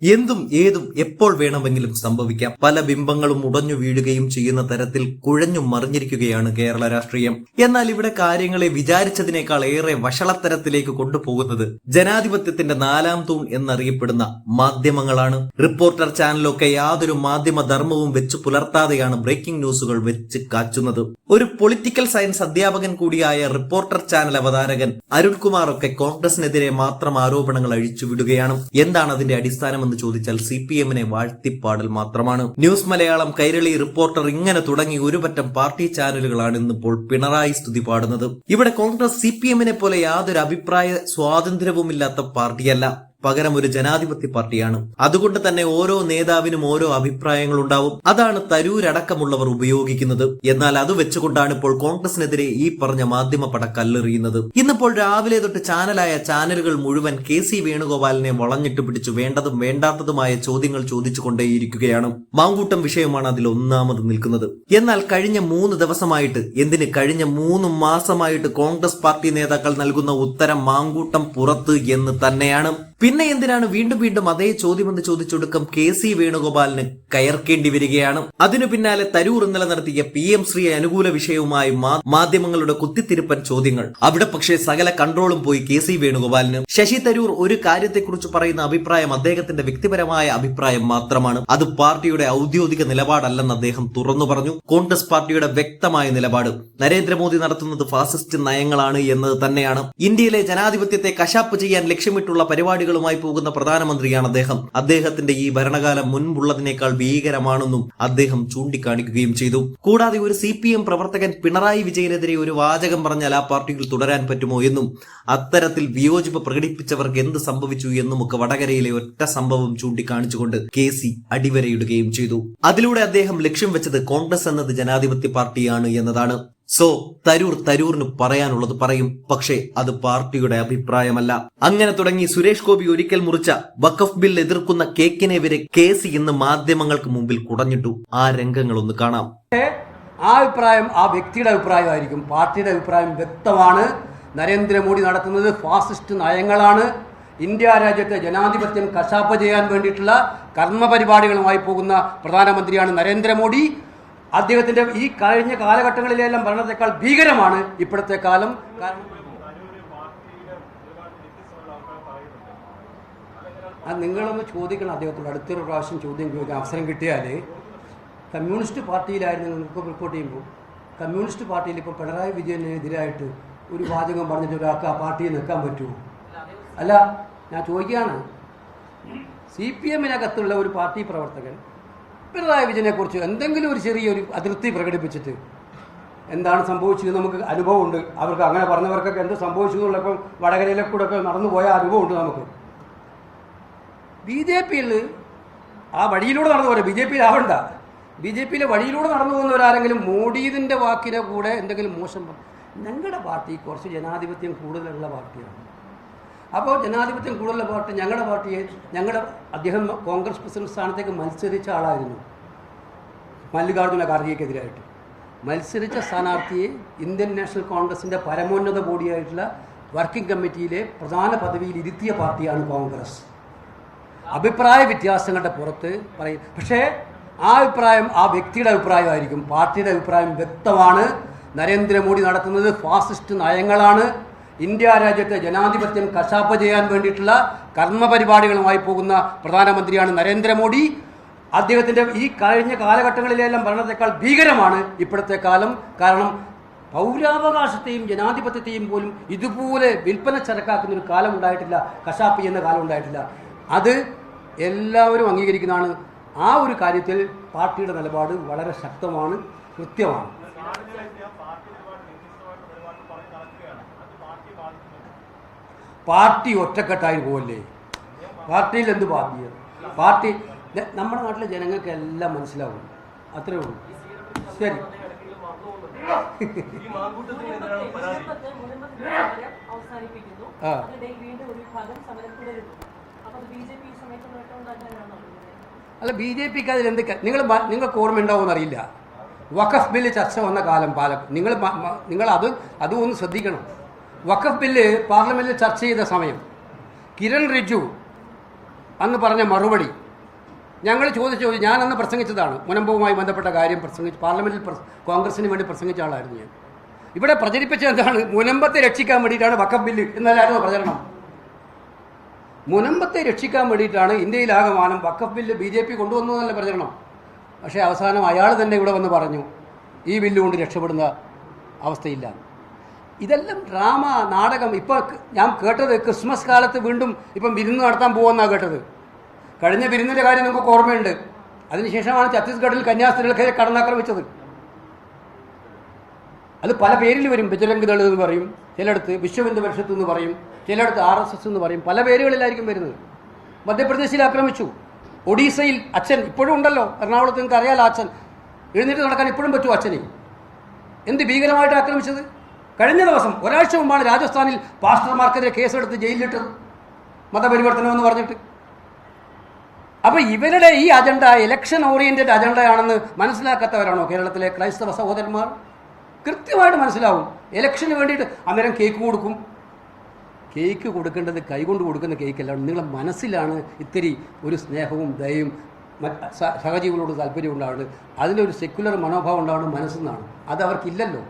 എന്തും ഏതും എപ്പോൾ വേണമെങ്കിലും സംഭവിക്കാം. പല ബിംബങ്ങളും ഉടഞ്ഞു വീഴുകയും ചെയ്യുന്ന തരത്തിൽ കുഴഞ്ഞു മറിഞ്ഞിരിക്കുകയാണ് കേരള രാഷ്ട്രീയം. എന്നാൽ ഇവിടെ കാര്യങ്ങളെ വിചാരിച്ചതിനേക്കാൾ ഏറെ വഷളത്തരത്തിലേക്ക് കൊണ്ടുപോകുന്നത് ജനാധിപത്യത്തിന്റെ നാലാം തൂൺ എന്നറിയപ്പെടുന്ന മാധ്യമങ്ങളാണ്. റിപ്പോർട്ടർ ചാനലൊക്കെ യാതൊരു മാധ്യമ ധർമ്മവും വെച്ച് പുലർത്താതെയാണ് ബ്രേക്കിംഗ് ന്യൂസുകൾ വെച്ച് കാച്ചുന്നത്. ഒരു പൊളിറ്റിക്കൽ സയൻസ് അധ്യാപകൻ കൂടിയായ റിപ്പോർട്ടർ ചാനൽ അവതാരകൻ അരുൺകുമാർ ഒക്കെ കോൺഗ്രസിനെതിരെ മാത്രം ആരോപണങ്ങൾ അഴിച്ചുവിടുകയാണ്. എന്താണ് അതിന്റെ അടിസ്ഥാനം എന്ന് ചോദിച്ചാൽ CPM-നെ വാഴ്ത്തിപ്പാടൽ മാത്രമാണ്. ന്യൂസ് മലയാളം, കൈരളി, റിപ്പോർട്ടർ ഇങ്ങനെ തുടങ്ങി ഒരുപറ്റം പാർട്ടി ചാനലുകളാണ് ഇന്നിപ്പോൾ പിണറായി സ്തുതി പാടുന്നത്. ഇവിടെ കോൺഗ്രസ് CPM-നെ പോലെ യാതൊരു അഭിപ്രായ സ്വാതന്ത്ര്യവുമില്ലാത്ത പാർട്ടിയല്ല, പകരം ഒരു ജനാധിപത്യ പാർട്ടിയാണ്. അതുകൊണ്ട് തന്നെ ഓരോ നേതാവിനും ഓരോ അഭിപ്രായങ്ങൾ ഉണ്ടാവും. അതാണ് തരൂരടക്കമുള്ളവർ ഉപയോഗിക്കുന്നത്. എന്നാൽ അത് വെച്ചുകൊണ്ടാണ് ഇപ്പോൾ കോൺഗ്രസിനെതിരെ ഈ പറഞ്ഞ മാധ്യമ പട കല്ലെറിയുന്നത്. ഇന്നിപ്പോൾ രാവിലെ തൊട്ട് ചാനലായ ചാനലുകൾ മുഴുവൻ KC വേണുഗോപാലിനെ വളഞ്ഞിട്ട് പിടിച്ചു വേണ്ടതും വേണ്ടാത്തതുമായ ചോദ്യങ്ങൾ ചോദിച്ചുകൊണ്ടേയിരിക്കുകയാണ്. മാങ്കൂട്ടം വിഷയമാണ് അതിൽ ഒന്നാമത് നിൽക്കുന്നത്. എന്നാൽ കഴിഞ്ഞ 3 ദിവസമായിട്ട്, കഴിഞ്ഞ 3 മാസമായിട്ട് കോൺഗ്രസ് പാർട്ടി നേതാക്കൾ നൽകുന്ന ഉത്തരം മാങ്കൂട്ടം പുറത്ത് എന്ന് തന്നെയാണ്. പിന്നെ എന്തിനാണ് വീണ്ടും അതേ ചോദ്യമെന്ന് ചോദിച്ചൊടുക്കം KC വേണുഗോപാലിന് കയർക്കേണ്ടി വരികയാണ്. അതിനു പിന്നാലെ തരൂർ ഇന്നലെ നടത്തിയ PM ശ്രീയെ അനുകൂല വിഷയവുമായി മാധ്യമങ്ങളുടെ കുത്തിത്തിരിപ്പൻ ചോദ്യങ്ങൾ. അവിടെ പക്ഷേ സകല കൺട്രോളും പോയി KC വേണുഗോപാലിന്. ശശി തരൂർ ഒരു കാര്യത്തെക്കുറിച്ച് പറയുന്ന അഭിപ്രായം അദ്ദേഹത്തിന്റെ വ്യക്തിപരമായ അഭിപ്രായം മാത്രമാണ്. അത് പാർട്ടിയുടെ ഔദ്യോഗിക നിലപാടല്ലെന്ന് അദ്ദേഹം തുറന്നു പറഞ്ഞു. കോൺഗ്രസ് പാർട്ടിയുടെ വ്യക്തമായ നിലപാട് നരേന്ദ്രമോദി നടത്തുന്നത് ഫാസിസ്റ്റ് നയങ്ങളാണ് എന്നത് തന്നെയാണ്. ഇന്ത്യയിലെ ജനാധിപത്യത്തെ കശാപ്പ് ചെയ്യാൻ ലക്ഷ്യമിട്ടുള്ള പരിപാടികളുമായി പോകുന്ന പ്രധാനമന്ത്രിയാണ് അദ്ദേഹം. അദ്ദേഹത്തിന്റെ ഈ ഭരണകാലം മുൻപുള്ളതിനേക്കാൾ ഭീകരമാണെന്നും അദ്ദേഹം ചൂണ്ടിക്കാണിക്കുകയും ചെയ്തു. കൂടാതെ ഒരു CPM പ്രവർത്തകൻ പിണറായി വിജയനെതിരെ ഒരു വാചകം പറഞ്ഞാൽ ആ പാർട്ടിയിൽ തുടരാൻ പറ്റുമോ എന്നും, അത്തരത്തിൽ വിയോജിപ്പ് പ്രകടിപ്പിച്ചവർക്ക് എന്ത് സംഭവിച്ചു എന്നുമൊക്കെ വടകരയിലെ ഒറ്റ സംഭവം ചൂണ്ടിക്കാണിച്ചുകൊണ്ട് KC അടിവരയിടുകയും ചെയ്തു. അതിലൂടെ അദ്ദേഹം ലക്ഷ്യം വെച്ചത് കോൺഗ്രസ് എന്നത് ജനാധിപത്യ പാർട്ടിയാണ് എന്നതാണ്. സോ തരൂറിന് പറയാനുള്ളത് പറയും, പക്ഷേ അത് പാർട്ടിയുടെ അഭിപ്രായമല്ല. അങ്ങനെ തുടങ്ങി സുരേഷ് ഗോപി ഒരിക്കൽ മുറിച്ച വഖഫ് ബിൽ എതിർക്കുന്ന കേക്കിനെ വരെ KC ഇന്ന് മാധ്യമങ്ങൾക്ക് മുമ്പിൽ കുടഞ്ഞിട്ടു. ആ രംഗങ്ങളൊന്ന് കാണാം. ആ അഭിപ്രായം ആ വ്യക്തിയുടെ അഭിപ്രായമായിരിക്കും. പാർട്ടിയുടെ അഭിപ്രായം വ്യക്തമാണ്. നരേന്ദ്രമോദി നടത്തുന്നത് ഫാസിസ്റ്റ് നയങ്ങളാണ്. ഇന്ത്യ രാജ്യത്തെ ജനാധിപത്യം കശാപ്പ് ചെയ്യാൻ വേണ്ടിയിട്ടുള്ള കർമ്മപരിപാടികളുമായി പോകുന്ന പ്രധാനമന്ത്രിയാണ് നരേന്ദ്രമോദി. അദ്ദേഹത്തിന്റെ ഈ കഴിഞ്ഞ കാലഘട്ടങ്ങളിലെല്ലാം ഭരണത്തെക്കാൾ ഭീകരമാണ് ഇപ്പോഴത്തെ കാലം. കാരണം നിങ്ങളൊന്ന് ചോദിക്കണം അദ്ദേഹത്തോട്. അടുത്തൊരു പ്രാവശ്യം ചോദ്യം ചോദിക്കാൻ അവസരം കിട്ടിയാൽ, കമ്മ്യൂണിസ്റ്റ് പാർട്ടിയിലായിരുന്നു നിങ്ങൾക്ക് റിപ്പോർട്ട് ചെയ്യുമ്പോൾ, കമ്മ്യൂണിസ്റ്റ് പാർട്ടിയിൽ ഇപ്പോൾ പിണറായി വിജയനെതിരായിട്ട് ഒരു വാചകം പറഞ്ഞിട്ട് ഒരാൾക്ക് ആ പാർട്ടിയിൽ നിൽക്കാൻ പറ്റുമോ? അല്ല, ഞാൻ ചോദിക്കുകയാണ്. CPM-നകത്തുള്ള ഒരു പാർട്ടി പ്രവർത്തകൻ പിണറായി വിജയനെ കുറിച്ച് എന്തെങ്കിലും ഒരു ചെറിയൊരു അതൃപ്തി പ്രകടിപ്പിച്ചിട്ട് എന്താണ് സംഭവിച്ചത് നമുക്ക് അനുഭവമുണ്ട്. അവർക്ക് അങ്ങനെ പറഞ്ഞവർക്കൊക്കെ എന്ത് സംഭവിച്ചു എന്നുള്ളപ്പോൾ വടകരയിലെ കൂടെ ഒക്കെ നടന്നു പോയ അനുഭവമുണ്ട് നമുക്ക്. BJP-യിൽ ആ വഴിയിലൂടെ നടന്നു പോരാ, BJP-യിൽ ആവണ്ട. BJP-യിലെ വഴിയിലൂടെ നടന്നു പോകുന്നവരാരെങ്കിലും മോഡിയുടെ വാക്കിനെ കൂടെ എന്തെങ്കിലും മോശം, ഞങ്ങളുടെ പാർട്ടി കുറച്ച് ജനാധിപത്യം കൂടുതലുള്ള പാർട്ടിയാണ്. അപ്പോൾ ജനാധിപത്യം കൂടുതലുള്ള പാർട്ടി ഞങ്ങളുടെ അദ്ദേഹം കോൺഗ്രസ് പ്രസിഡന്റ് സ്ഥാനത്തേക്ക് മത്സരിച്ച ആളായിരുന്നു. മല്ലികാർജുന ഖാർഗെക്കെതിരായിട്ട് മത്സരിച്ച സ്ഥാനാർത്ഥിയെ ഇന്ത്യൻ നാഷണൽ കോൺഗ്രസിൻ്റെ പരമോന്നത ബോഡിയായിട്ടുള്ള വർക്കിംഗ് കമ്മിറ്റിയിലെ പ്രധാന പദവിയിൽ ഇരുത്തിയ പാർട്ടിയാണ് കോൺഗ്രസ്. അഭിപ്രായ വ്യത്യാസങ്ങളുടെ പുറത്ത് പറയും, പക്ഷേ ആ അഭിപ്രായം ആ വ്യക്തിയുടെ അഭിപ്രായമായിരിക്കും. പാർട്ടിയുടെ അഭിപ്രായം വ്യക്തമാണ്. നരേന്ദ്രമോദി നടത്തുന്നത് ഫാസിസ്റ്റ് നയങ്ങളാണ്. ഇന്ത്യ രാജ്യത്തെ ജനാധിപത്യം കശാപ്പ് ചെയ്യാൻ വേണ്ടിയിട്ടുള്ള കർമ്മപരിപാടികളുമായി പോകുന്ന പ്രധാനമന്ത്രിയാണ് നരേന്ദ്രമോദി. അദ്ദേഹത്തിന്റെ ഈ കഴിഞ്ഞ കാലഘട്ടങ്ങളിലെല്ലാം ഭരണത്തെക്കാൾ ഭീകരമാണ് ഇപ്പോഴത്തെ കാലം. കാരണം പൗരാവകാശത്തെയും ജനാധിപത്യത്തെയും പോലും ഇതുപോലെ വിൽപ്പന ചരക്കാക്കുന്ന ഒരു കാലം ഉണ്ടായിട്ടില്ല, കശാപ്പ് ചെയ്യുന്ന കാലം ഉണ്ടായിട്ടില്ല. അത് എല്ലാവരും അംഗീകരിക്കുന്നതാണ്. ആ ഒരു കാര്യത്തിൽ പാർട്ടിയുടെ നിലപാട് വളരെ ശക്തമാണ്, കൃത്യമാണ്. പാർട്ടി ഒറ്റക്കെട്ടായി പോകല്ലേ? പാർട്ടിയിൽ എന്ത് പാർട്ടി നമ്മുടെ നാട്ടിലെ ജനങ്ങൾക്ക് എല്ലാം മനസ്സിലാവും. അത്രേ ഉള്ളൂ. ശരി. അല്ല, BJP-ക്ക് അതിൽ നിങ്ങൾക്ക് ഓർമ്മയുണ്ടാവുമെന്ന് അറിയില്ല. വഖഫ് ബില്ല് ചർച്ച വന്ന കാലം നിങ്ങൾ അതും ഒന്ന് ശ്രദ്ധിക്കണം. വഖഫ് ബില്ല് പാർലമെന്റിൽ ചർച്ച ചെയ്ത സമയം കിരൺ റിജ്ജു അന്ന് പറഞ്ഞ മറുപടി ഞങ്ങൾ ചോദിച്ചു. ഞാൻ അന്ന് പ്രസംഗിച്ചതാണ്, മുനമ്പവുമായി ബന്ധപ്പെട്ട കാര്യം പ്രസംഗിച്ച് പാർലമെൻറ്റിൽ കോൺഗ്രസിന് വേണ്ടി പ്രസംഗിച്ച ആളായിരുന്നു ഞാൻ. ഇവിടെ പ്രചരിപ്പിച്ചത് എന്താണ്? മുനമ്പത്തെ രക്ഷിക്കാൻ വേണ്ടിയിട്ടാണ് വഖഫ് ബില്ല് എന്നല്ലായിരുന്നു പ്രചരണം. മുനമ്പത്തെ രക്ഷിക്കാൻ വേണ്ടിയിട്ടാണ് ഇന്ത്യയിലാകമാനം വഖഫ് ബില്ല് BJP കൊണ്ടുവന്നതല്ല പ്രചരണം. പക്ഷേ അവസാനം അയാൾ തന്നെ ഇവിടെ വന്ന് പറഞ്ഞു ഈ ബില്ല് കൊണ്ട് രക്ഷപ്പെടുന്ന അവസ്ഥയില്ല. ഇതെല്ലാം ഡ്രാമ, നാടകം. ഇപ്പോൾ ഞാൻ കേട്ടത് ക്രിസ്മസ് കാലത്ത് വീണ്ടും ഇപ്പം വിരുന്ന് നടത്താൻ പോകുമെന്നാണ് കേട്ടത്. കഴിഞ്ഞ വിരുന്നിൻ്റെ കാര്യം നമുക്ക് ഓർമ്മയുണ്ട്. അതിനുശേഷമാണ് ഛത്തീസ്ഗഡിൽ കന്യാസ്ത്രീകൾക്കെതിരെ കടന്നാക്രമിച്ചത്. അത് പല പേരിൽ വരും. ബജരംഗ് ദൾ എന്ന് പറയും, ചിലയിടത്ത് വിശ്വഹിന്ദു പരിഷത്ത് എന്ന് പറയും, ചിലയിടത്ത് RSS എന്ന് പറയും. പല പേരുകളിലായിരിക്കും വരുന്നത്. മധ്യപ്രദേശിൽ ആക്രമിച്ചു. ഒഡീസയിൽ അച്ഛൻ ഇപ്പോഴും ഉണ്ടല്ലോ, എറണാകുളത്ത് നിങ്ങൾക്ക് അറിയാലോ. അച്ഛൻ എഴുന്നേറ്റ് നടക്കാൻ ഇപ്പോഴും പറ്റുമോ അച്ഛനെ? എന്ത് ഭീകരമായിട്ട് ആക്രമിച്ചത്. കഴിഞ്ഞ ദിവസം ഒരാഴ്ച മുമ്പാണ് രാജസ്ഥാനിൽ പാസ്റ്റർമാർക്കെതിരെ കേസെടുത്ത് ജയിലിലിട്ടത്, മതപരിവർത്തനം എന്ന് പറഞ്ഞിട്ട്. അപ്പോൾ ഇവരുടെ ഈ അജണ്ട ഇലക്ഷൻ ഓറിയന്റഡ് അജണ്ടയാണെന്ന് മനസ്സിലാക്കാത്തവരാണോ കേരളത്തിലെ ക്രൈസ്തവ സഹോദരന്മാർ? കൃത്യമായിട്ട് മനസ്സിലാവും. ഇലക്ഷന് വേണ്ടിയിട്ട് അന്നേരം കേക്ക് കൊടുക്കും. കേക്ക് കൊടുക്കേണ്ടത് കൈകൊണ്ട് കൊടുക്കുന്ന കേക്കല്ല. നിങ്ങളുടെ മനസ്സിലാണ് ഇത്തിരി ഒരു സ്നേഹവും ദയയും സഹജീവികളോട് താല്പര്യം ഉണ്ടാവുന്നത്. അതിലൊരു സെക്യുലർ മനോഭാവം ഉണ്ടാവുന്നത് മനസ്സിൽ നിന്നാണ്. അത് അവർക്കില്ലല്ലോ.